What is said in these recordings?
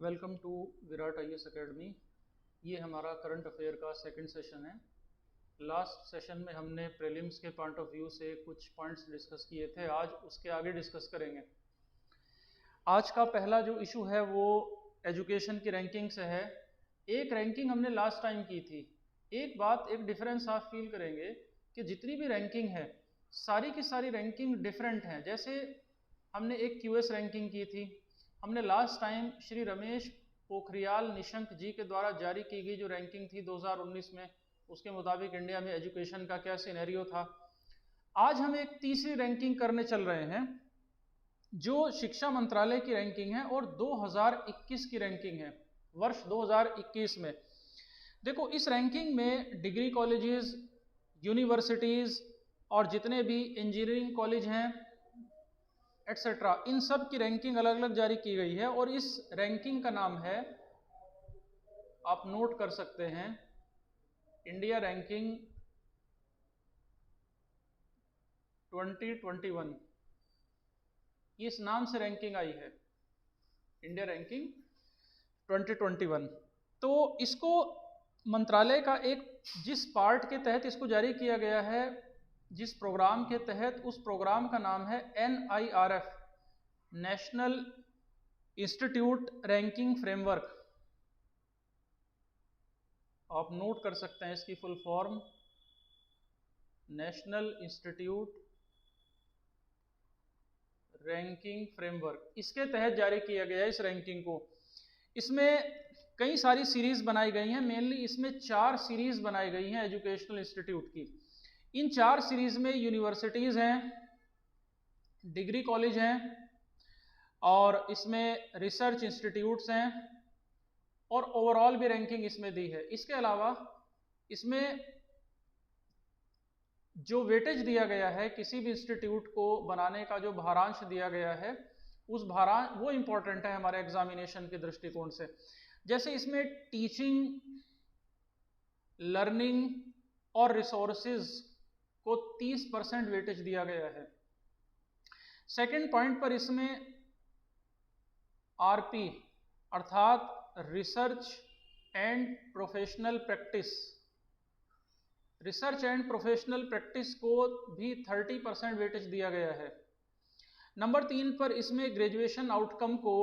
Welcome to Virat IAS academy. ये हमारा current affair का सेकंड सेशन है। लास्ट सेशन में हमने प्रीलिम्स के पॉइंट ऑफ व्यू से कुछ पॉइंट्स डिस्कस किए थे, आज उसके आगे डिस्कस करेंगे। आज का पहला जो इशू है वो एजुकेशन की रैंकिंग से है। एक रैंकिंग हमने लास्ट टाइम की थी। एक बात, एक डिफरेंस आप फील करेंगे कि जितनी भी रैंकिंग है सारी की सारी रैंकिंग डिफरेंट हैं। जैसे हमने एक क्यूएस रैंकिंग की थी, हमने लास्ट टाइम श्री रमेश पोखरियाल निशंक जी के द्वारा जारी की गई जो रैंकिंग थी 2019 में, उसके मुताबिक इंडिया में एजुकेशन का क्या सिनेरियो था। आज हम एक तीसरी रैंकिंग करने चल रहे हैं जो शिक्षा मंत्रालय की रैंकिंग है और 2021 की रैंकिंग है, वर्ष 2021 में। देखो, इस रैंकिंग में डिग्री कॉलेजेस, यूनिवर्सिटीज़ और जितने भी इंजीनियरिंग कॉलेज हैं एटसेट्रा, इन सब की रैंकिंग अलग अलग जारी की गई है। और इस रैंकिंग का नाम है, आप नोट कर सकते हैं, इंडिया रैंकिंग 2021। इस नाम से रैंकिंग आई है, इंडिया रैंकिंग 2021। तो इसको मंत्रालय का एक जिस पार्ट के तहत इसको जारी किया गया है, जिस प्रोग्राम के तहत, उस प्रोग्राम का नाम है NIRF, national institute ranking framework. आप नोट कर सकते हैं इसकी full form, national institute ranking framework. इसके तहत जारी किया गया है इस रैंकिंग को। इसमें कई सारी सीरीज बनाई गई हैं, मेनली इसमें 4 सीरीज बनाई गई हैं एजुकेशनल इंस्टीट्यूट की। इन 4 सीरीज में यूनिवर्सिटीज़ हैं, डिग्री कॉलेज हैं और इसमें रिसर्च इंस्टीट्यूट्स हैं और ओवरऑल भी रैंकिंग इसमें दी है। इसके अलावा इसमें जो वेटेज दिया गया है, किसी भी इंस्टीट्यूट को बनाने का जो भारांश दिया गया है, उस भारांश वो इम्पोर्टेंट है हमारे एग्जामिनेशन के दृष्टिकोण से। जैसे इसमें टीचिंग, लर्निंग और रिसोर्सेज को 30% वेटेज दिया गया है। सेकंड पॉइंट पर इसमें RP अर्थात research and professional practice, research and professional practice को भी 30% वेटेज दिया गया है। नंबर 3 पर इसमें ग्रेजुएशन आउटकम को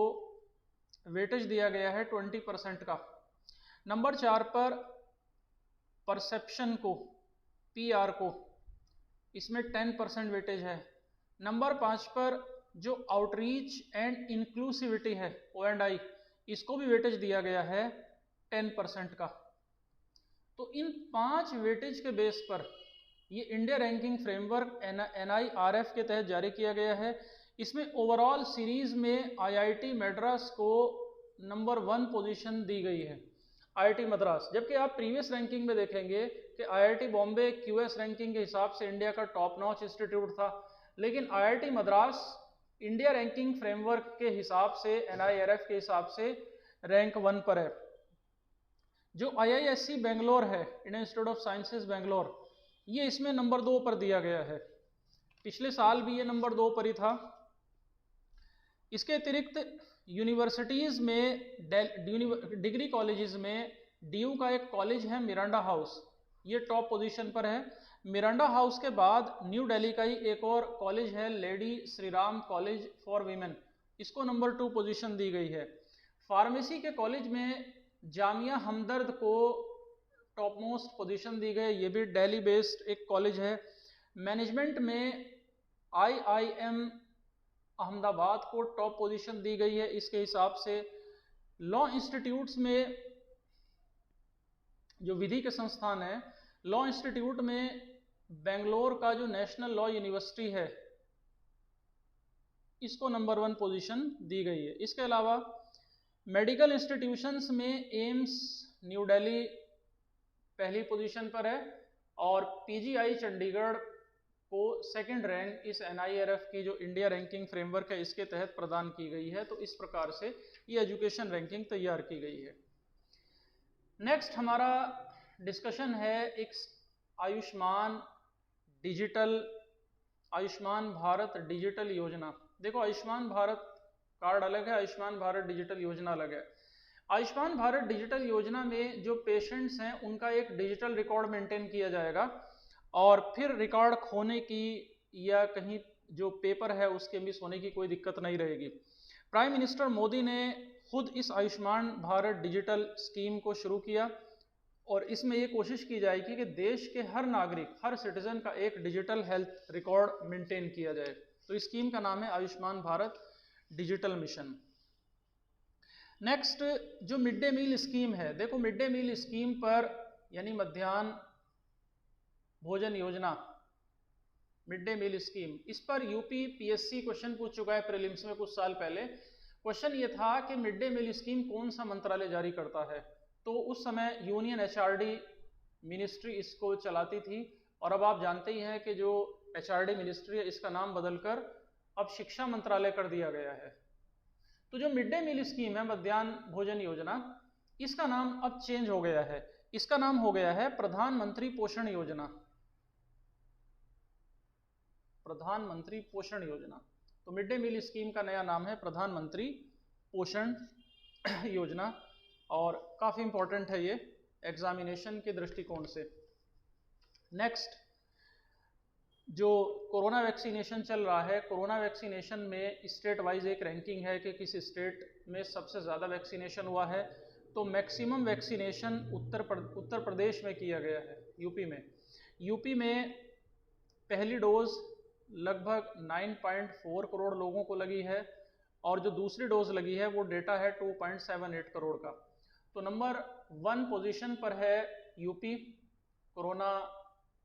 वेटेज दिया गया है 20% का। नंबर 4 पर परसेप्शन को, PR को, इसमें 10% वेटेज है। नंबर 5 पर जो आउटरीच एंड इंक्लूसिविटी है, O&I, इसको भी वेटेज दिया गया है 10% का। तो इन 5 वेटेज के बेस पर ये इंडिया रैंकिंग फ्रेमवर्क NIRF के तहत जारी किया गया है। इसमें ओवरऑल सीरीज में IIT मद्रास को नंबर 1 पोजीशन दी गई है, IIT मद्रास। जबकि आप प्रीवियस रैंकिंग में देखेंगे कि IIT बॉम्बे QS रैंकिंग के हिसाब से इंडिया का टॉप नॉच इंस्टीट्यूट था, लेकिन IIT Madras India ranking framework के हिसाब से, NIRF के हिसाब से रैंक 1 पर है। जो IISc बेंगलोर है, Indian institute of sciences Bangalore, ये इसमें नंबर 2 पर दिया गया है। पिछले साल भी ये नंबर 2 पर ही था। इसके अतिरिक्त यूनिवर्सिटीज़ में, डिग्री कॉलेजेस में DU का एक कॉलेज है मिरांडा हाउस, ये टॉप पोजीशन पर है। मिरांडा हाउस के बाद न्यू दिल्ली का ही एक और कॉलेज है, lady Shri Ram college for women, इसको नंबर 2 पोजीशन दी गई है। फार्मेसी के कॉलेज में जामिया हमदर्द को टॉप मोस्ट पोजीशन दी गई, ये भी दिल्ली बेस्ड एक कॉलेज है। मैनेजमेंट में IIM अहमदाबाद को टॉप पोजीशन दी गई है इसके हिसाब से। लॉ इंस्टीट्यूट्स में, जो विधि के संस्थान है, लॉ इंस्टीट्यूट में बेंगलोर का जो नेशनल लॉ यूनिवर्सिटी है, इसको नंबर 1 पोजीशन दी गई है। इसके अलावा मेडिकल इंस्टीट्यूशंस में एम्स न्यू दिल्ली पहली पोजीशन पर है और PGI चंडीगढ़ को सेकंड रैंक इस NIRF की जो इंडिया रैंकिंग फ्रेमवर्क है इसके तहत प्रदान की गई है। तो इस प्रकार से ये एजुकेशन रैंकिंग तैयार की गई है। नेक्स्ट हमारा डिस्कशन है एक आयुष्मान भारत डिजिटल योजना। देखो, आयुष्मान भारत कार्ड अलग है, आयुष्मान भारत डिजिटल योजना अलग है। आयुष्मान भारत डिजिटल योजना में जो पेशेंट्स हैं उनका एक डिजिटल रिकॉर्ड मेंटेन किया जाएगा और फिर रिकॉर्ड खोने की या कहीं जो पेपर है उसके मिस होने की कोई दिक्कत नहीं रहेगी। प्राइम मिनिस्टर मोदी ने खुद इस आयुष्मान भारत डिजिटल स्कीम को शुरू किया और इसमें ये कोशिश की जाएगी कि देश के हर नागरिक, हर सिटीजन का एक डिजिटल हेल्थ रिकॉर्ड मेंटेन किया जाए। तो इस स्कीम का नाम है Ayushman Bharat digital mission. Next जो मिड डे मील स्कीम है, देखो मिड डे मील स्कीम पर यानी मध्याह्न भोजन योजना, मिड डे मील स्कीम, इस पर यूपी पीएससी क्वेश्चन पूछ चुका है प्रीलिम्स में कुछ साल पहले। क्वेश्चन ये था कि मिड डे मील स्कीम कौन सा मंत्रालय जारी करता है, तो उस समय यूनियन एचआरडी मिनिस्ट्री इसको चलाती थी और अब आप जानते ही हैं कि जो एचआरडी मिनिस्ट्री है इसका नाम बदलकर अब शिक्षा मंत्रालय कर दिया गया है। तो जो मिड डे मील स्कीम है मध्याह्न भोजन योजना, इसका नाम अब चेंज हो गया है, इसका नाम हो गया है प्रधानमंत्री पोषण योजना, प्रधानमंत्री पोषण योजना। तो मिड डे मील स्कीम का नया नाम है प्रधानमंत्री पोषण योजना और काफ़ी इंपॉर्टेंट है ये एग्जामिनेशन के दृष्टिकोण से। नेक्स्ट जो कोरोना वैक्सीनेशन चल रहा है, कोरोना वैक्सीनेशन में स्टेट वाइज एक रैंकिंग है कि किस स्टेट में सबसे ज़्यादा वैक्सीनेशन हुआ है। तो मैक्सिमम वैक्सीनेशन उत्तर प्रदेश में किया गया है, यूपी में। यूपी में पहली डोज लगभग 9.4 करोड़ लोगों को लगी है और जो दूसरी डोज लगी है वो डेटा है 2.78 करोड़ का। तो नंबर 1 पोजीशन पर है यूपी कोरोना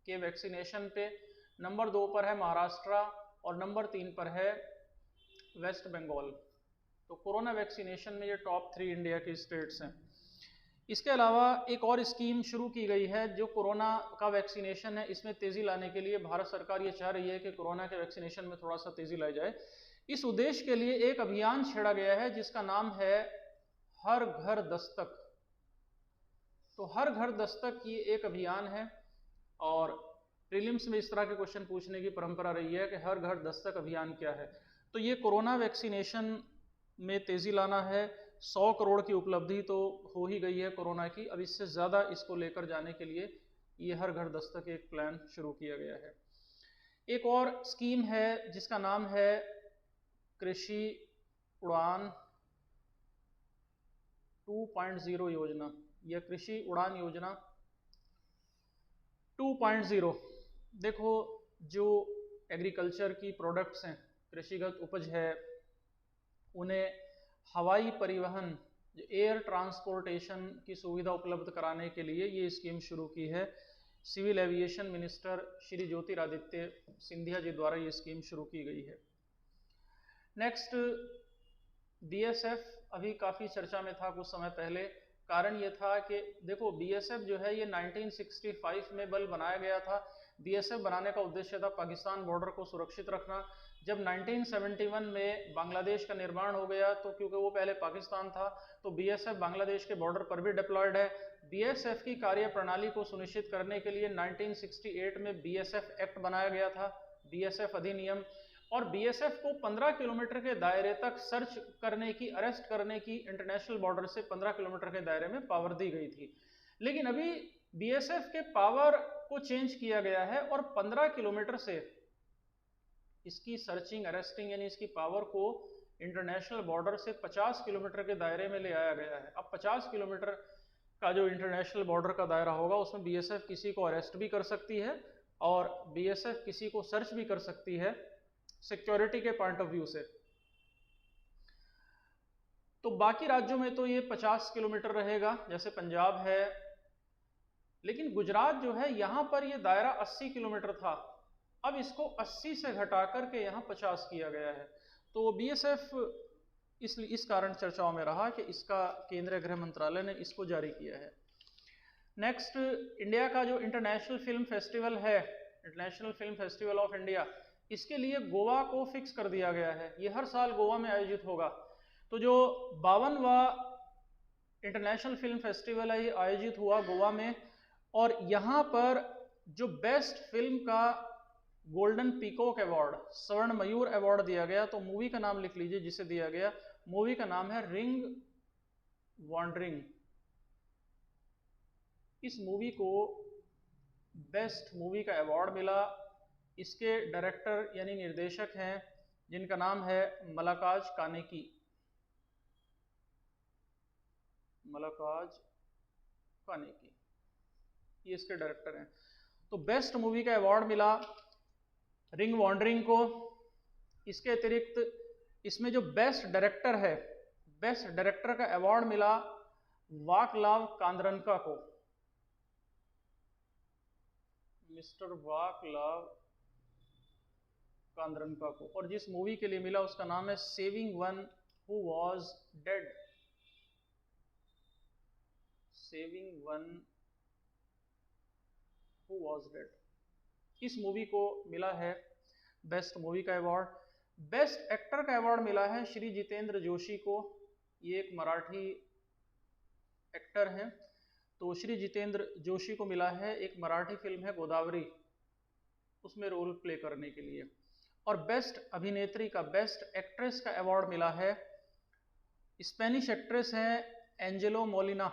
के वैक्सीनेशन पे, नंबर 2 पर है महाराष्ट्र और नंबर 3 पर है वेस्ट बंगाल। तो कोरोना वैक्सीनेशन में ये टॉप 3 इंडिया के स्टेट्स हैं। इसके अलावा एक और स्कीम शुरू की गई है जो कोरोना का वैक्सीनेशन है, इसमें तेज़ी लाने के लिए भारत सरकार ये चाह रही है कि कोरोना के वैक्सीनेशन में थोड़ा सा तेज़ी लाई जाए। इस उद्देश्य के लिए एक अभियान छेड़ा गया है जिसका नाम है हर घर दस्तक। तो हर घर दस्तक ये एक अभियान है और प्रीलिम्स में इस तरह के क्वेश्चन पूछने की परंपरा रही है कि हर घर दस्तक अभियान क्या है। तो ये कोरोना वैक्सीनेशन में तेज़ी लाना है। 100 करोड़ की उपलब्धि तो हो ही गई है कोरोना की, अब इससे ज़्यादा इसको लेकर जाने के लिए ये हर घर दस्तक एक प्लान शुरू किया गया है। एक और स्कीम है जिसका नाम है कृषि उड़ान 2.0 योजना या कृषि उड़ान योजना 2.0। देखो जो एग्रीकल्चर की प्रोडक्ट्स हैं, कृषिगत उपज है, उन्हें हवाई परिवहन, एयर ट्रांसपोर्टेशन की सुविधा उपलब्ध कराने के लिए ये स्कीम शुरू की है। Civil aviation minister Shri Jyotiraditya Scindia ji द्वारा ये स्कीम शुरू की गई है। नेक्स्ट बीएसएफ अभी काफ़ी चर्चा में था कुछ समय पहले। कारण ये था कि देखो बीएसएफ जो है ये 1965 में बल बनाया गया था। बीएसएफ बनाने का उद्देश्य था पाकिस्तान बॉर्डर को सुरक्षित रखना। जब 1971 में बांग्लादेश का निर्माण हो गया तो क्योंकि वो पहले पाकिस्तान था तो बीएसएफ बांग्लादेश के बॉर्डर पर भी डिप्लॉयड है। बीएसएफ की कार्य प्रणाली को सुनिश्चित करने के लिए 1968 में बीएसएफ एक्ट बनाया गया था, बीएसएफ अधिनियम, और बीएसएफ को 15 किलोमीटर के दायरे तक सर्च करने की, अरेस्ट करने की इंटरनेशनल बॉर्डर से 15 किलोमीटर के दायरे में पावर दी गई थी। लेकिन अभी बीएसएफ के पावर को चेंज किया गया है और 15 किलोमीटर से इसकी सर्चिंग, अरेस्टिंग यानी इसकी पावर को इंटरनेशनल बॉर्डर से 50 किलोमीटर के दायरे में ले आया गया है। अब 50 किलोमीटर का जो इंटरनेशनल बॉर्डर का दायरा होगा उसमें बीएसएफ किसी को अरेस्ट भी कर सकती है और बीएसएफ किसी को सर्च भी कर सकती है सिक्योरिटी के पॉइंट ऑफ व्यू से। तो बाकी राज्यों में तो ये 50 किलोमीटर रहेगा जैसे पंजाब है, लेकिन गुजरात जो है यहाँ पर ये दायरा 80 किलोमीटर था, अब इसको 80 से घटा करके यहाँ 50 किया गया है। तो बीएसएफ इस कारण चर्चाओं में रहा कि इसका केंद्रीय गृह मंत्रालय ने इसको जारी किया है। नेक्स्ट इंडिया का जो इंटरनेशनल फिल्म फेस्टिवल है, international film festival of India, इसके लिए गोवा को फिक्स कर दिया गया है। ये हर साल गोवा में आयोजित होगा। तो जो 52वां इंटरनेशनल फिल्म फेस्टिवल है ये आयोजित हुआ गोवा में और यहाँ पर जो बेस्ट फिल्म का गोल्डन पीकॉक अवार्ड, स्वर्ण मयूर अवार्ड दिया गया। तो मूवी का नाम लिख लीजिए जिसे दिया गया, मूवी का नाम है रिंग वॉन्डरिंग, इस मूवी को बेस्ट मूवी का अवार्ड मिला। इसके डायरेक्टर यानी निर्देशक हैं जिनका नाम है मलाकाज कानेकी, मलाकाज कानेकी, ये इसके डायरेक्टर हैं। तो बेस्ट मूवी का अवार्ड मिला रिंग वॉन्डरिंग को। इसके अतिरिक्त इसमें जो बेस्ट डायरेक्टर है, बेस्ट डायरेक्टर का अवार्ड मिला वाकलाव कांद्रनका को, मिस्टर वाकलाव कांद्रनका को। और जिस मूवी के लिए मिला उसका नाम है saving one who was dead, saving one who was dead. इस मूवी को मिला है बेस्ट मूवी का अवार्ड। बेस्ट एक्टर का अवार्ड मिला है श्री जितेंद्र जोशी को, ये एक मराठी एक्टर हैं। तो श्री जितेंद्र जोशी को मिला है, एक मराठी फिल्म है गोदावरी, उसमें रोल प्ले करने के लिए। और बेस्ट अभिनेत्री का, बेस्ट एक्ट्रेस का अवार्ड मिला है, स्पेनिश एक्ट्रेस हैं एंजेलो मोलिना,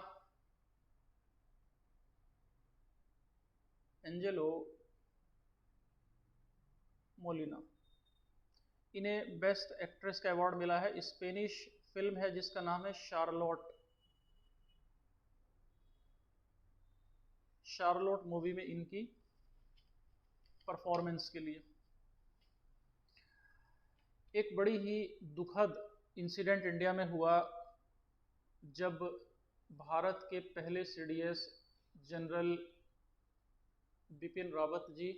एंजेलो मोलिना, इन्हें बेस्ट एक्ट्रेस का अवार्ड मिला है। स्पेनिश फिल्म है जिसका नाम है शार्लोट, शार्लोट मूवी में इनकी परफॉर्मेंस के लिए। एक बड़ी ही दुखद इंसिडेंट इंडिया में हुआ जब भारत के पहले सीडीएस जनरल बिपिन रावत जी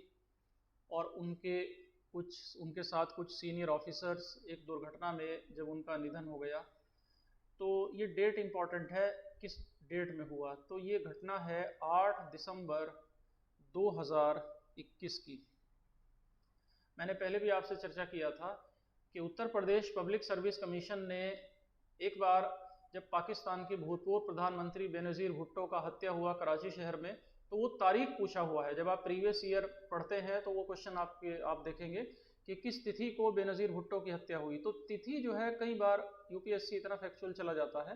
और उनके साथ कुछ सीनियर ऑफिसर्स एक दुर्घटना में जब उनका निधन हो गया। तो ये डेट इम्पॉर्टेंट है, किस डेट में हुआ, तो ये घटना है 8 दिसंबर 2021 की। मैंने पहले भी आपसे चर्चा किया था कि Uttar Pradesh public service commission ने एक बार जब पाकिस्तान के भूतपूर्व प्रधानमंत्री बेनज़ीर भुट्टो का हत्या हुआ कराची शहर में, तो वो तारीख पूछा हुआ है। जब आप प्रीवियस ईयर पढ़ते हैं तो वो क्वेश्चन आप देखेंगे कि किस तिथि को बेनज़ीर भुट्टो की हत्या हुई। तो तिथि जो है कई बार यूपीएससी की तरफ एक्चुअल चला जाता है।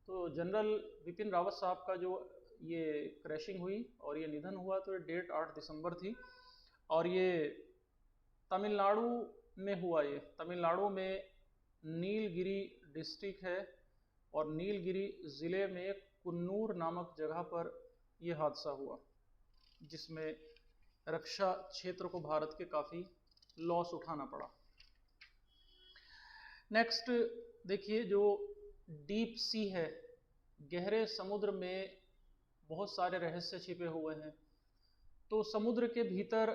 तो जनरल बिपिन रावत साहब का जो ये क्रैशिंग हुई और ये निधन हुआ, तो ये डेट 8 दिसंबर थी। और ये तमिलनाडु में हुआ, ये तमिलनाडु में नीलगिरी डिस्ट्रिक्ट है और नीलगिरी ज़िले में कुन्नूर नामक जगह पर यह हादसा हुआ, जिसमें रक्षा क्षेत्र को भारत के काफ़ी लॉस उठाना पड़ा। नेक्स्ट देखिए, जो डीप सी है, गहरे समुद्र में बहुत सारे रहस्य छिपे हुए हैं। तो समुद्र के भीतर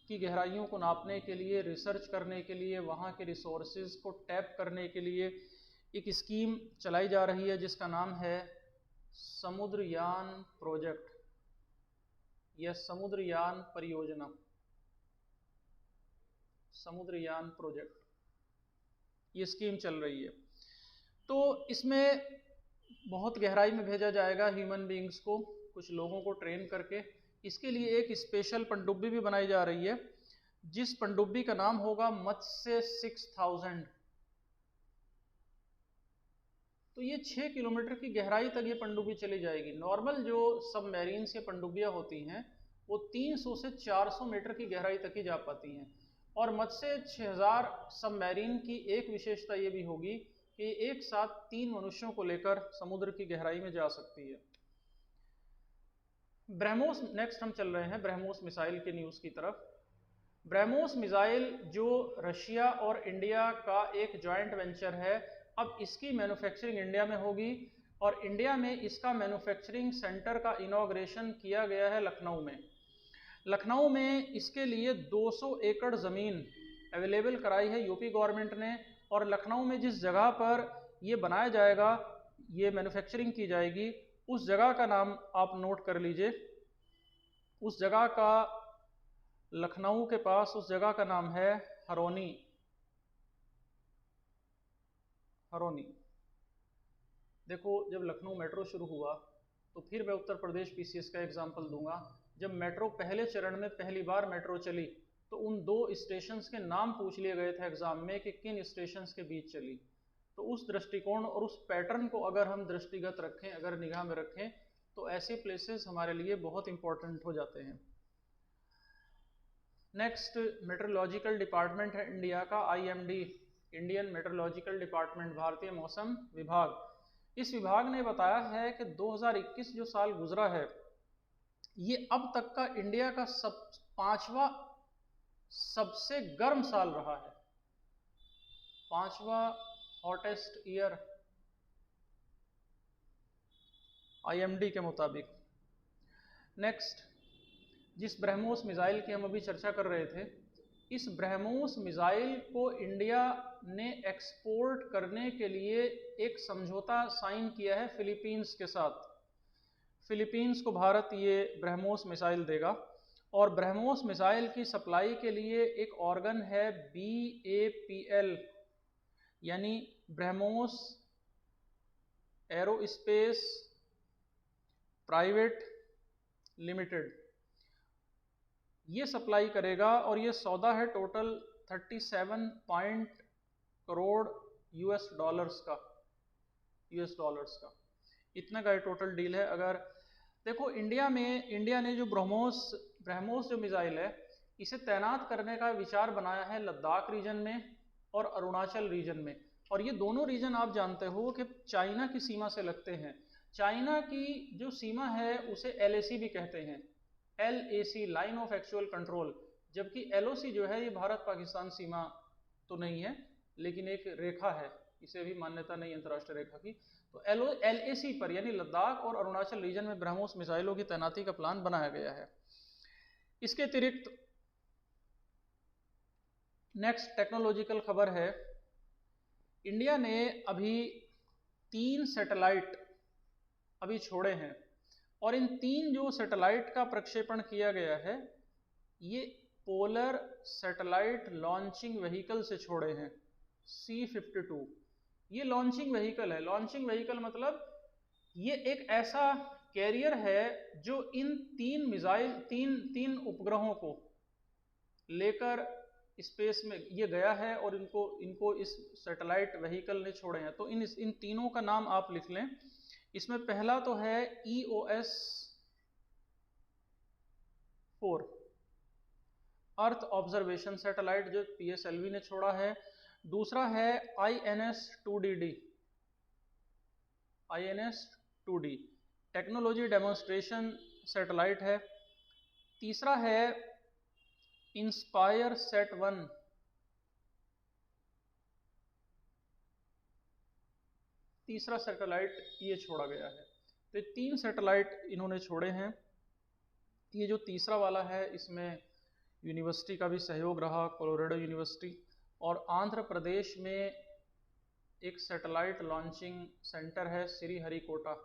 की गहराइयों को नापने के लिए, रिसर्च करने के लिए, वहाँ के रिसोर्सेज को टैप करने के लिए एक स्कीम चलाई जा रही है जिसका नाम है समुद्रयान प्रोजेक्ट या समुद्रयान परियोजना, समुद्रयान प्रोजेक्ट, ये स्कीम चल रही है। तो इसमें बहुत गहराई में भेजा जाएगा ह्यूमन बीइंग्स को, कुछ लोगों को ट्रेन करके। इसके लिए एक स्पेशल पनडुब्बी भी बनाई जा रही है, जिस पनडुब्बी का नाम होगा मत्स्य 6000। तो ये 6 किलोमीटर की गहराई तक ये पनडुब्बी चली जाएगी। नॉर्मल जो सबमरीन्स या पनडुब्बियाँ होती हैं वो 300 से 400 मीटर की गहराई तक ही जा पाती हैं। और मत्स्य 6000 सबमरीन की एक विशेषता ये भी होगी कि एक साथ 3 मनुष्यों को लेकर समुद्र की गहराई में जा सकती है। ब्रह्मोस, नेक्स्ट हम चल रहे हैं ब्रह्मोस मिसाइल के न्यूज़ की तरफ। ब्रह्मोस मिसाइल जो रशिया और इंडिया का एक जॉइंट वेंचर है, अब इसकी मैन्युफैक्चरिंग इंडिया में होगी और इंडिया में इसका मैन्युफैक्चरिंग सेंटर का इनॉग्रेशन किया गया है लखनऊ में। लखनऊ में इसके लिए 200 एकड़ ज़मीन अवेलेबल कराई है यूपी गवर्नमेंट ने। और लखनऊ में जिस जगह पर ये बनाया जाएगा, ये मैन्युफैक्चरिंग की जाएगी, उस जगह का नाम आप नोट कर लीजिए। उस जगह का, लखनऊ के पास उस जगह का नाम है हरोनी, हरोनी। देखो, जब लखनऊ मेट्रो शुरू हुआ तो फिर मैं उत्तर प्रदेश पीसीएस का एग्जाम्पल दूंगा। जब मेट्रो पहले चरण में पहली बार मेट्रो चली तो उन 2 स्टेशंस के नाम पूछ लिए गए थे एग्जाम में कि किन स्टेशंस के बीच चली। तो उस दृष्टिकोण और उस पैटर्न को अगर हम दृष्टिगत रखें, अगर निगाह में रखें, तो ऐसे प्लेसेस हमारे लिए बहुत इंपॉर्टेंट हो जाते हैं। नेक्स्ट मेट्रोलॉजिकल डिपार्टमेंट है इंडिया का, IMD, इंडियन मेट्रोलॉजिकल डिपार्टमेंट, भारतीय मौसम विभाग। इस विभाग ने बताया है कि 2021 जो साल गुजरा है ये अब तक का इंडिया का 5वां सबसे गर्म साल रहा है, 5वां हॉटेस्ट ईयर IMD के मुताबिक। नेक्स्ट, जिस ब्रह्मोस मिसाइल की हम अभी चर्चा कर रहे थे, इस ब्रह्मोस मिसाइल को इंडिया ने एक्सपोर्ट करने के लिए एक समझौता साइन किया है फिलीपींस के साथ। फिलीपींस को भारत ये ब्रह्मोस मिसाइल देगा, और ब्रह्मोस मिसाइल की सप्लाई के लिए एक ऑर्गन है BAPL, यानी ब्रह्मोस एरोस्पेस प्राइवेट लिमिटेड, ये सप्लाई करेगा। और ये सौदा है टोटल 37 करोड़ US डॉलर्स का, इतना का टोटल डील है। अगर देखो इंडिया ने जो ब्रह्मोस जो मिसाइल है इसे तैनात करने का विचार बनाया है लद्दाख रीजन में और अरुणाचल रीजन में, और ये दोनों रीजन आप जानते हो कि चाइना की सीमा से लगते हैं। चाइना की जो सीमा है उसे LAC भी कहते हैं, LAC, line of actual control, जबकि LOC जो है ये भारत पाकिस्तान सीमा तो नहीं है लेकिन एक रेखा है, इसे भी मान्यता नहीं अंतर्राष्ट्रीय रेखा की। तो LAC पर यानी लद्दाख और अरुणाचल रीजन में ब्रह्मोस मिसाइलों की तैनाती का प्लान बनाया गया है। इसके अतिरिक्त नेक्स्ट टेक्नोलॉजिकल खबर है, इंडिया ने अभी 3 सैटेलाइट अभी छोड़े हैं, और इन 3 जो सैटेलाइट का प्रक्षेपण किया गया है ये पोलर सैटेलाइट लॉन्चिंग व्हीकल से छोड़े हैं, C-52। ये लॉन्चिंग व्हीकल है। लॉन्चिंग व्हीकल मतलब ये एक ऐसा कैरियर है जो इन 3 उपग्रहों को लेकर स्पेस में ये गया है, और इनको इस सैटेलाइट व्हीकल ने छोड़े हैं। तो इन तीनों का नाम आप लिख लें। इसमें पहला तो है EOS-4 अर्थ ऑब्जर्वेशन सैटेलाइट जो PSLV ने छोड़ा है। दूसरा है INS-2D टेक्नोलॉजी डेमोन्स्ट्रेशन सैटेलाइट है। तीसरा है इंस्पायर SAT-1, तीसरा सैटेलाइट ये छोड़ा गया है। तो ये 3 सैटेलाइट इन्होंने छोड़े हैं। ये जो तीसरा वाला है इसमें यूनिवर्सिटी का भी सहयोग रहा, कोलोराडो यूनिवर्सिटी, और आंध्र प्रदेश में एक सैटेलाइट लॉन्चिंग सेंटर है श्रीहरिकोटा,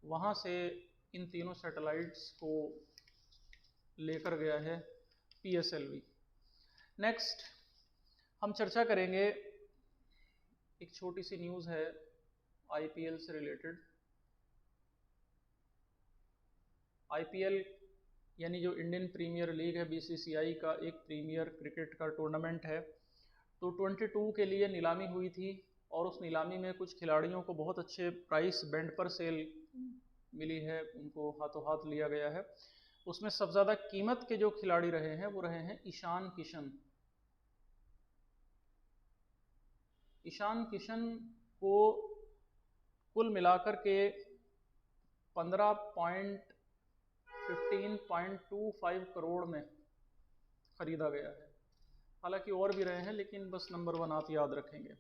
वहाँ से इन तीनों सैटेलाइट्स को लेकर गया है PSLV। नेक्स्ट हम चर्चा करेंगे, एक छोटी सी न्यूज़ है IPL से रिलेटेड। IPL यानी जो इंडियन प्रीमियर लीग है, BCCI का एक प्रीमियर क्रिकेट का टूर्नामेंट है। तो 22 के लिए नीलामी हुई थी, और उस नीलामी में कुछ खिलाड़ियों को बहुत अच्छे प्राइस बैंड पर सेल मिली है, उनको हाथों हाथ लिया गया है। उसमें सबसे ज़्यादा कीमत के जो खिलाड़ी रहे हैं वो रहे हैं ईशान किशन। ईशान किशन को कुल मिलाकर के 15.25 करोड़ में खरीदा गया है। हालांकि और भी रहे हैं लेकिन बस नंबर 1 आप याद रखेंगे।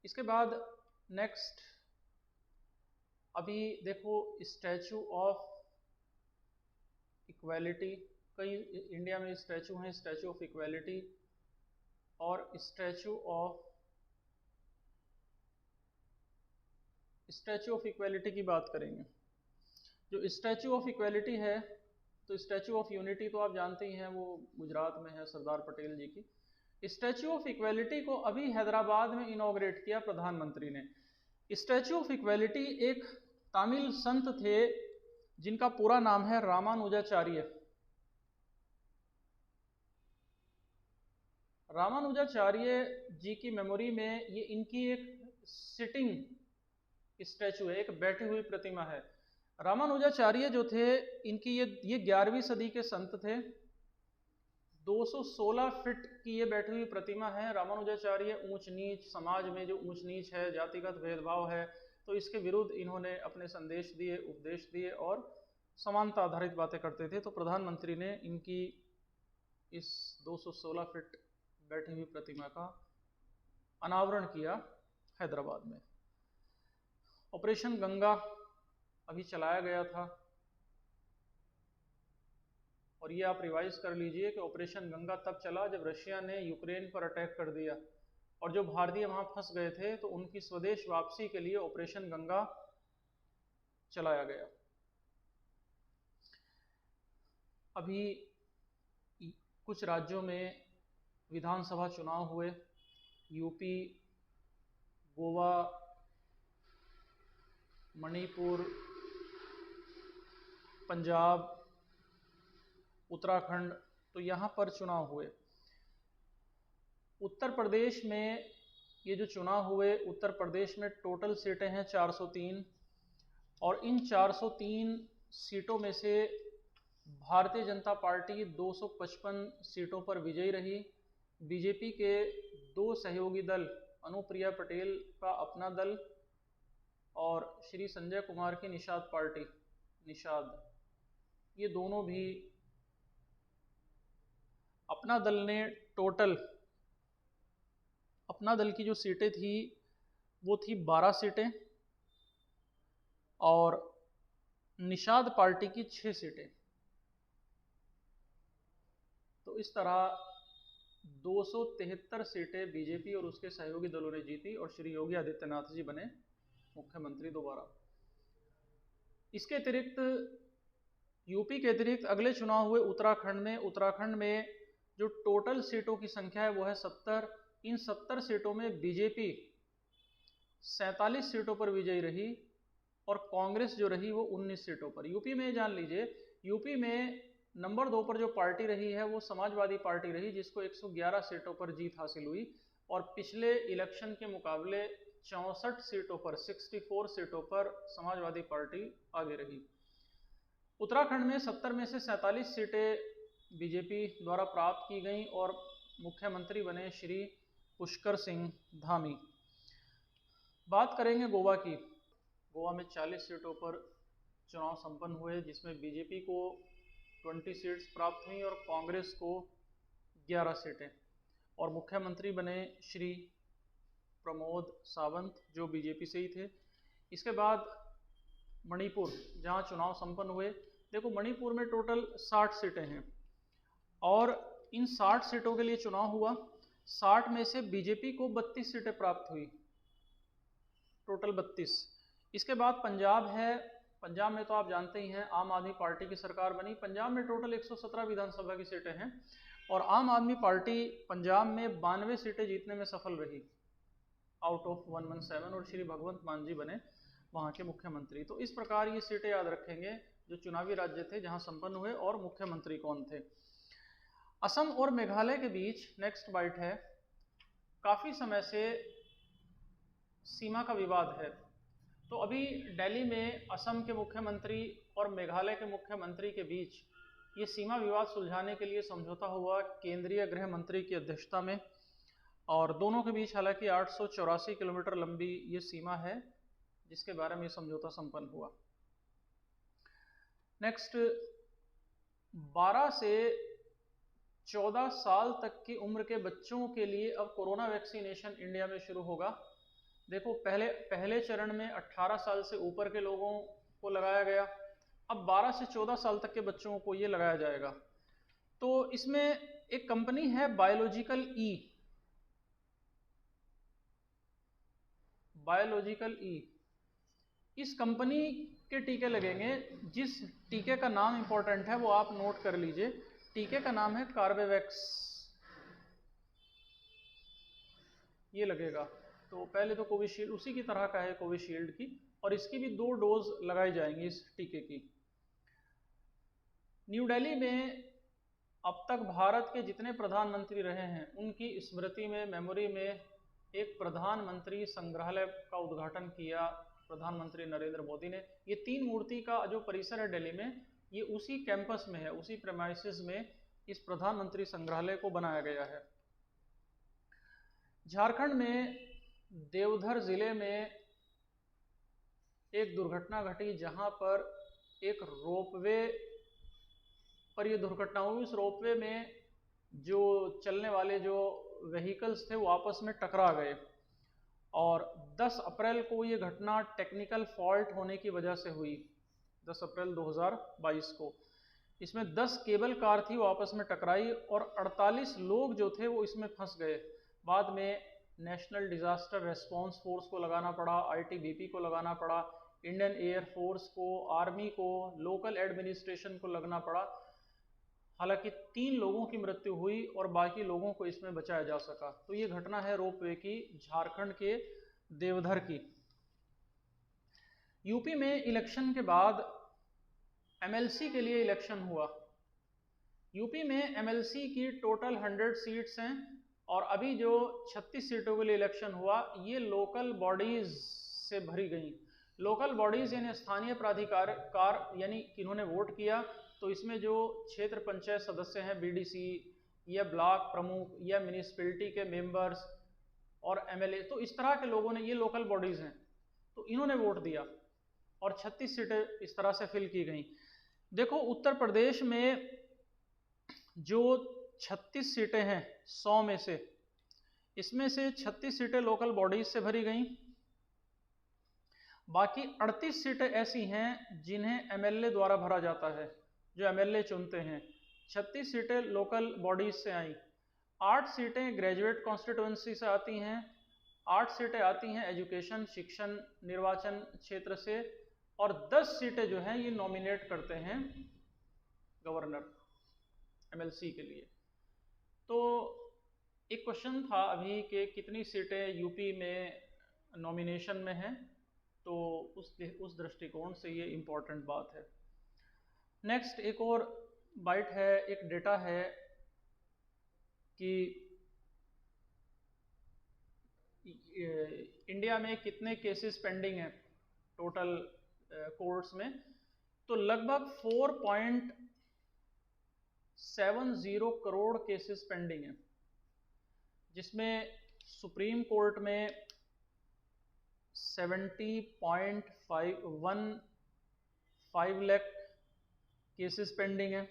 इसके बाद नेक्स्ट अभी देखो स्टैचू ऑफ इक्वालिटी, कई इंडिया में स्टैचू हैं, स्टैचू ऑफ इक्वालिटी और स्टैचू ऑफ इक्वालिटी की बात करेंगे। जो स्टैचू ऑफ इक्वालिटी है, तो स्टैचू ऑफ यूनिटी तो आप जानते ही हैं, वो गुजरात में है, सरदार पटेल जी की। स्टैचू ऑफ इक्वालिटी को अभी हैदराबाद में इनॉग्रेट किया प्रधानमंत्री ने। स्टैचू ऑफ इक्वालिटी एक तमिल संत थे जिनका पूरा नाम है रामानुजाचार्य। रामानुजाचार्य जी की मेमोरी में ये इनकी एक सिटिंग स्टैचू है, एक बैठी हुई प्रतिमा है। रामानुजाचार्य जो थे इनकी ये 11वीं सदी के संत थे। 216 फीट की ये बैठी हुई प्रतिमा है। रामानुजाचार्य ऊंच नीच, समाज में जो ऊंच नीच है, जातिगत भेदभाव है, तो इसके विरुद्ध इन्होंने अपने संदेश दिए, उपदेश दिए और समानता आधारित बातें करते थे। तो प्रधानमंत्री ने इनकी इस 216 फीट बैठी हुई प्रतिमा का अनावरण किया हैदराबाद में। ऑपरेशन गंगा अभी चलाया गया था, और ये आप रिवाइज कर लीजिए कि ऑपरेशन गंगा तब चला जब रशिया ने यूक्रेन पर अटैक कर दिया, और जो भारतीय वहां फंस गए थे तो उनकी स्वदेश वापसी के लिए ऑपरेशन गंगा चलाया गया। अभी कुछ राज्यों में विधानसभा चुनाव हुए, यूपी, गोवा, मणिपुर, पंजाब, उत्तराखंड, तो यहाँ पर चुनाव हुए। उत्तर प्रदेश में ये जो चुनाव हुए, उत्तर प्रदेश में टोटल सीटें हैं 403, और इन 403 सीटों में से भारतीय जनता पार्टी 255 सीटों पर विजयी रही। बीजेपी के दो सहयोगी दल, अनुप्रिया पटेल का अपना दल और श्री संजय कुमार की निषाद पार्टी, निषाद, ये दोनों भी, अपना दल ने टोटल, अपना दल की जो सीटें थी वो थी 12 सीटें, और निषाद पार्टी की 6 सीटें। तो इस तरह 273 सीटें बीजेपी और उसके सहयोगी दलों ने जीती, और श्री योगी आदित्यनाथ जी बने मुख्यमंत्री दोबारा। इसके अतिरिक्त यूपी के अतिरिक्त अगले चुनाव हुए उत्तराखंड में। उत्तराखंड में जो टोटल सीटों की संख्या है वो है 70। इन 70 सीटों में बीजेपी 47 सीटों पर विजयी रही, और कांग्रेस जो रही वो 19 सीटों पर। यूपी में जान लीजिए, यूपी में नंबर 2 पर जो पार्टी रही है वो समाजवादी पार्टी रही, जिसको 111 सीटों पर जीत हासिल हुई, और पिछले इलेक्शन के मुकाबले 64 सीटों पर, 64 सीटों पर समाजवादी पार्टी आगे रही। उत्तराखंड में 70 में से 47 सीटें बीजेपी द्वारा प्राप्त की गईं, और मुख्यमंत्री बने श्री पुष्कर सिंह धामी। बात करेंगे गोवा की। गोवा में 40 सीटों पर चुनाव संपन्न हुए, जिसमें बीजेपी को 20 सीट्स प्राप्त हुई और कांग्रेस को 11 सीटें, और मुख्यमंत्री बने श्री प्रमोद सावंत, जो बीजेपी से ही थे। इसके बाद मणिपुर, जहां चुनाव संपन्न हुए। देखो, मणिपुर में टोटल 60 सीटें हैं, और इन 60 सीटों के लिए चुनाव हुआ। 60 में से बीजेपी को 32 सीटें प्राप्त हुई, टोटल 32। इसके बाद पंजाब है। पंजाब में तो आप जानते ही हैं, आम आदमी पार्टी की सरकार बनी। पंजाब में टोटल 117 विधानसभा की सीटें हैं, और आम आदमी पार्टी पंजाब में 92 सीटें जीतने में सफल रही आउट ऑफ 117, और श्री भगवंत मान जी बने वहाँ के मुख्यमंत्री। तो इस प्रकार ये सीटें याद रखेंगे जो चुनावी राज्य थे जहाँ संपन्न हुए, और मुख्यमंत्री कौन थे। असम और मेघालय के बीच नेक्स्ट बाइट है। काफ़ी समय से सीमा का विवाद है। तो अभी दिल्ली में असम के मुख्यमंत्री और मेघालय के मुख्यमंत्री के बीच ये सीमा विवाद सुलझाने के लिए समझौता हुआ केंद्रीय गृह मंत्री की अध्यक्षता में, और दोनों के बीच हालांकि 884 किलोमीटर लंबी ये सीमा है, जिसके बारे में ये समझौता संपन्न हुआ। नेक्स्ट, 12 से 14 साल तक की उम्र के बच्चों के लिए अब कोरोना वैक्सीनेशन इंडिया में शुरू होगा। देखो, पहले चरण में 18 साल से ऊपर के लोगों को लगाया गया, अब 12 से 14 साल तक के बच्चों को ये लगाया जाएगा। तो इसमें एक कंपनी है बायोलॉजिकल ई, इस कंपनी के टीके लगेंगे। जिस टीके का नाम इंपॉर्टेंट है वो आप नोट कर लीजिए। टीके का नाम है कार्बेवैक्स, ये लगेगा। तो पहले तो कोविशील्ड उसी की तरह का है, कोविशील्ड की, और इसकी भी 2 डोज लगाई जाएंगी इस टीके की। न्यू दिल्ली में अब तक भारत के जितने प्रधानमंत्री रहे हैं उनकी स्मृति में, मेमोरी में एक प्रधानमंत्री संग्रहालय का उद्घाटन किया प्रधानमंत्री नरेंद्र मोदी ने। ये 3 मूर्ति का जो परिसर है दिल्ली में, ये उसी कैंपस में है, उसी प्रेमाइसिस में इस प्रधानमंत्री संग्रहालय को बनाया गया है। झारखंड में देवघर जिले में एक दुर्घटना घटी जहां पर एक रोपवे पर यह दुर्घटना हुई। उस रोपवे में जो चलने वाले जो व्हीकल्स थे वो आपस में टकरा गए और 10 अप्रैल को ये घटना टेक्निकल फॉल्ट होने की वजह से हुई। 10 अप्रैल 2022 को इसमें 10 केबल कार थी वो आपस में टकराई और 48 लोग जो थे वो इसमें फंस गए। बाद में नेशनल डिजास्टर रेस्पॉन्स फोर्स को लगाना पड़ा, ITBP को लगाना पड़ा, इंडियन एयर फोर्स को, आर्मी को, लोकल एडमिनिस्ट्रेशन को लगना पड़ा। हालांकि 3 लोगों की मृत्यु हुई और बाकी लोगों को इसमें बचाया जा सका। तो ये घटना है रोपवे की, झारखंड के देवधर की। यूपी में इलेक्शन के बाद MLC के लिए इलेक्शन हुआ। यूपी में MLC की टोटल 100 सीट्स हैं और अभी जो 36 सीटों के लिए इलेक्शन हुआ ये लोकल बॉडीज से भरी गई। लोकल बॉडीज यानी स्थानीय प्राधिकार यानी किन्होंने वोट किया, तो इसमें जो क्षेत्र पंचायत सदस्य हैं, BDC या ब्लॉक प्रमुख या म्यूनिसिपैलिटी के मेंबर्स और MLA, तो इस तरह के लोगों ने, ये लोकल बॉडीज हैं, तो इन्होंने वोट दिया और 36 सीटें इस तरह से फिल की गई। देखो उत्तर प्रदेश में जो 36 सीटें हैं 100 में से, इसमें से 36 सीटें लोकल बॉडीज से भरी गई। बाकी 38 सीटें ऐसी हैं जिन्हें MLA द्वारा भरा जाता है, जो MLA चुनते हैं। 36 सीटें लोकल बॉडीज से आई, 8 सीटें ग्रेजुएट कॉन्स्टिट्यूएंसी से आती हैं, 8 सीटें आती हैं एजुकेशन शिक्षण निर्वाचन क्षेत्र से और 10 सीटें जो हैं ये नॉमिनेट करते हैं गवर्नर MLC के लिए। तो एक क्वेश्चन था अभी कि कितनी सीटें यूपी में नॉमिनेशन में हैं, तो उस दृष्टिकोण से ये इम्पोर्टेंट बात है। नेक्स्ट एक और बाइट है, एक डेटा है कि इंडिया में कितने केसेस पेंडिंग हैं टोटल कोर्ट्स में, तो लगभग 4.70 करोड़ केसेस पेंडिंग हैं, जिसमें सुप्रीम कोर्ट में 70.15 लाख केसेस पेंडिंग हैं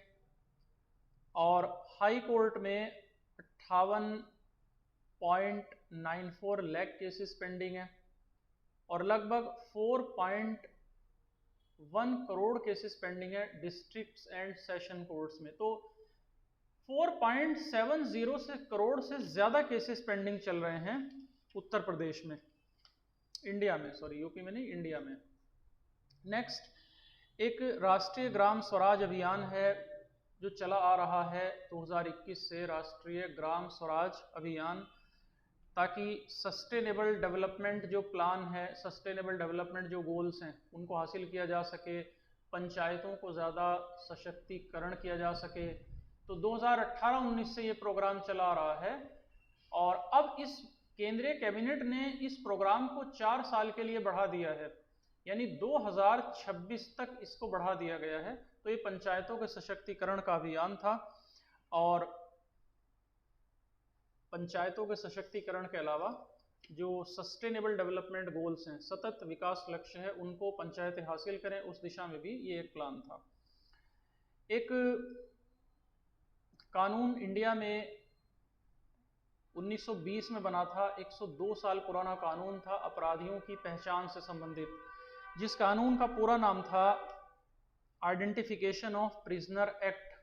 और हाई कोर्ट में 58.94 लाख केसेस पेंडिंग हैं और लगभग 4.1 करोड़ केसेस पेंडिंग है डिस्ट्रिक्ट्स एंड सेशन कोर्ट्स में। तो 4.70 से करोड़ से ज़्यादा केसेस पेंडिंग चल रहे हैं उत्तर प्रदेश में, इंडिया में, सॉरी यूपी में नहीं, इंडिया में। नेक्स्ट एक राष्ट्रीय ग्राम स्वराज अभियान है जो चला आ रहा है 2021 से, राष्ट्रीय ग्राम स्वराज अभियान, ताकि सस्टेनेबल डेवलपमेंट जो प्लान है, सस्टेनेबल डेवलपमेंट जो गोल्स हैं उनको हासिल किया जा सके, पंचायतों को ज़्यादा सशक्तिकरण किया जा सके। तो 2018-19 से ये प्रोग्राम चला आ रहा है और अब इस केंद्रीय कैबिनेट ने इस प्रोग्राम को 4 साल के लिए बढ़ा दिया है, यानी 2026 तक इसको बढ़ा दिया गया है। तो ये पंचायतों के सशक्तिकरण का अभियान था और पंचायतों के सशक्तिकरण के अलावा जो सस्टेनेबल डेवलपमेंट गोल्स हैं, सतत विकास लक्ष्य है, उनको पंचायतें हासिल करें, उस दिशा में भी ये एक प्लान था। एक कानून इंडिया में 1920 में बना था, 102 साल पुराना कानून था अपराधियों की पहचान से संबंधित, जिस कानून का पूरा नाम था identification of prisoner act,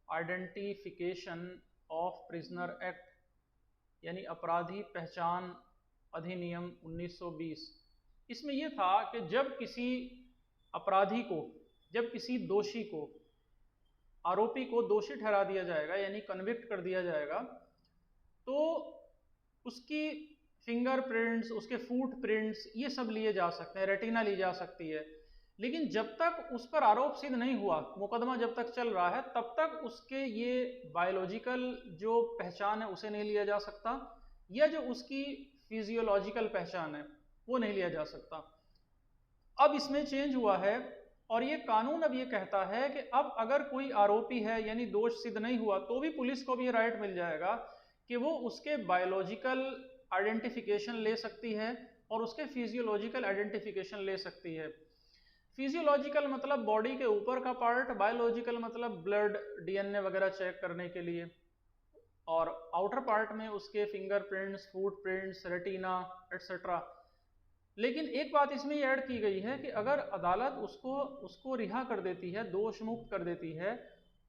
identification of prisoner act यानी अपराधी पहचान अधिनियम 1920। इसमें यह था कि जब किसी अपराधी को, जब किसी दोषी को, आरोपी को दोषी ठहरा दिया जाएगा यानी कन्विक्ट कर दिया जाएगा, तो उसकी फिंगरप्रिंट्स, उसके फुटप्रिंट्स, ये सब लिए जा सकते हैं, रेटिना ली जा सकती है। लेकिन जब तक उस पर आरोप सिद्ध नहीं हुआ, मुकदमा जब तक चल रहा है, तब तक उसके ये बायोलॉजिकल जो पहचान है उसे नहीं लिया जा सकता, या जो उसकी फिजियोलॉजिकल पहचान है वो नहीं लिया जा सकता। अब इसमें चेंज हुआ है और ये कानून अब ये कहता है कि अब अगर कोई आरोपी है यानी दोष सिद्ध नहीं हुआ तो भी पुलिस को भी ये राइट मिल जाएगा कि वो उसके बायोलॉजिकल आइडेंटिफिकेशन ले सकती है और उसके फिजियोलॉजिकल आइडेंटिफिकेशन ले सकती है। फिजियोलॉजिकल मतलब बॉडी के ऊपर का पार्ट, बायोलॉजिकल मतलब ब्लड, डीएनए वगैरह चेक करने के लिए, और आउटर पार्ट में उसके फिंगरप्रिंट्स, फुटप्रिंट्स, रेटिना एटसेट्रा। लेकिन एक बात इसमें ये ऐड की गई है कि अगर अदालत उसको रिहा कर देती है, दोष मुक्त कर देती है,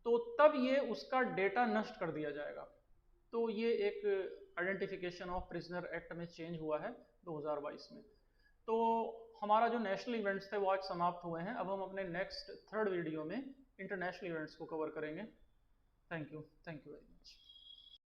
तो तब ये उसका डेटा नष्ट कर दिया जाएगा। तो ये एक आइडेंटिफिकेशन ऑफ प्रिजनर एक्ट में चेंज हुआ है 2022 में। तो हमारा जो नेशनल इवेंट्स थे वो आज समाप्त हुए हैं। अब हम अपने नेक्स्ट थर्ड वीडियो में इंटरनेशनल इवेंट्स को कवर करेंगे। Thank you very much.